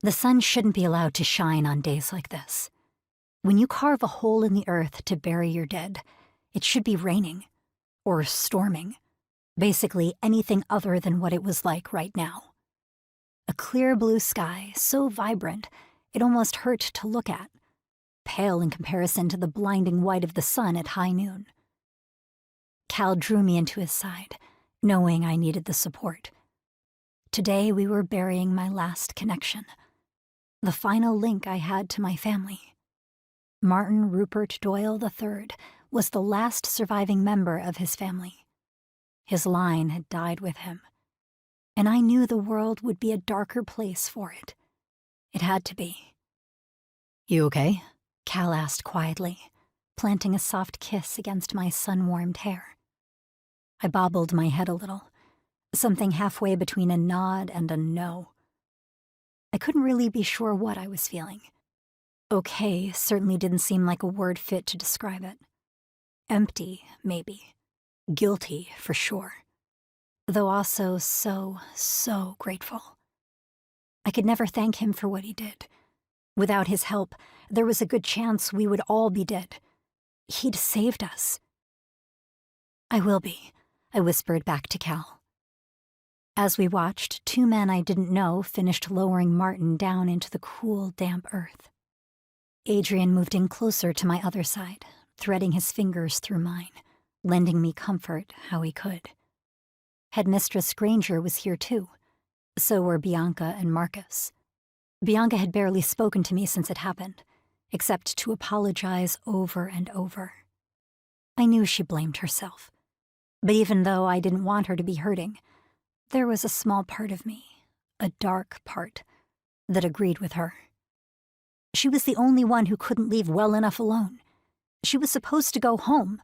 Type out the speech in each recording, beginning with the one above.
The sun shouldn't be allowed to shine on days like this. When you carve a hole in the earth to bury your dead, it should be raining. Or storming. Basically anything other than what it was like right now. A clear blue sky, so vibrant, it almost hurt to look at. Pale in comparison to the blinding white of the sun at high noon. Cal drew me into his side, knowing I needed the support. Today we were burying my last connection. The final link I had to my family. Martin Rupert Doyle III was the last surviving member of his family. His line had died with him, and I knew the world would be a darker place for it. It had to be. "You okay?" Cal asked quietly, planting a soft kiss against my sun-warmed hair. I bobbled my head a little, something halfway between a nod and a no. I couldn't really be sure what I was feeling. Okay certainly didn't seem like a word fit to describe it. Empty, maybe. Guilty, for sure. Though also so grateful. I could never thank him for what he did. Without his help, there was a good chance we would all be dead. He'd saved us. "I will be," I whispered back to Cal. As we watched, two men I didn't know finished lowering Martin down into the cool, damp earth. Adrian moved in closer to my other side, threading his fingers through mine, lending me comfort how he could. Headmistress Granger was here too. So were Bianca and Marcus. Bianca had barely spoken to me since it happened, except to apologize over and over. I knew she blamed herself. But even though I didn't want her to be hurting, there was a small part of me, a dark part, that agreed with her. She was the only one who couldn't leave well enough alone. She was supposed to go home,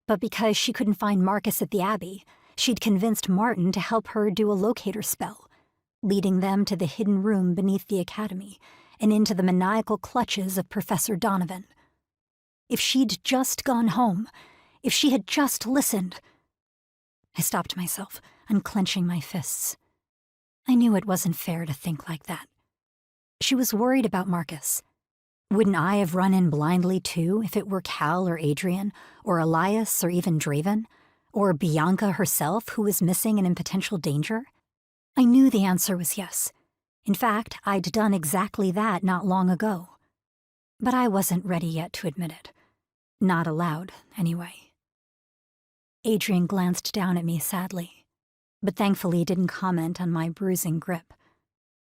but because she couldn't find Marcus at the Abbey, she'd convinced Martin to help her do a locator spell, leading them to the hidden room beneath the academy and into the maniacal clutches of Professor Donovan. If she'd just gone home, if she had just listened... I stopped myself, unclenching my fists. I knew it wasn't fair to think like that. She was worried about Marcus. Wouldn't I have run in blindly too if it were Cal or Adrian, or Elias or even Draven, or Bianca herself who was missing and in potential danger? I knew the answer was yes. In fact, I'd done exactly that not long ago. But I wasn't ready yet to admit it. Not aloud, anyway. Adrian glanced down at me sadly, but thankfully didn't comment on my bruising grip.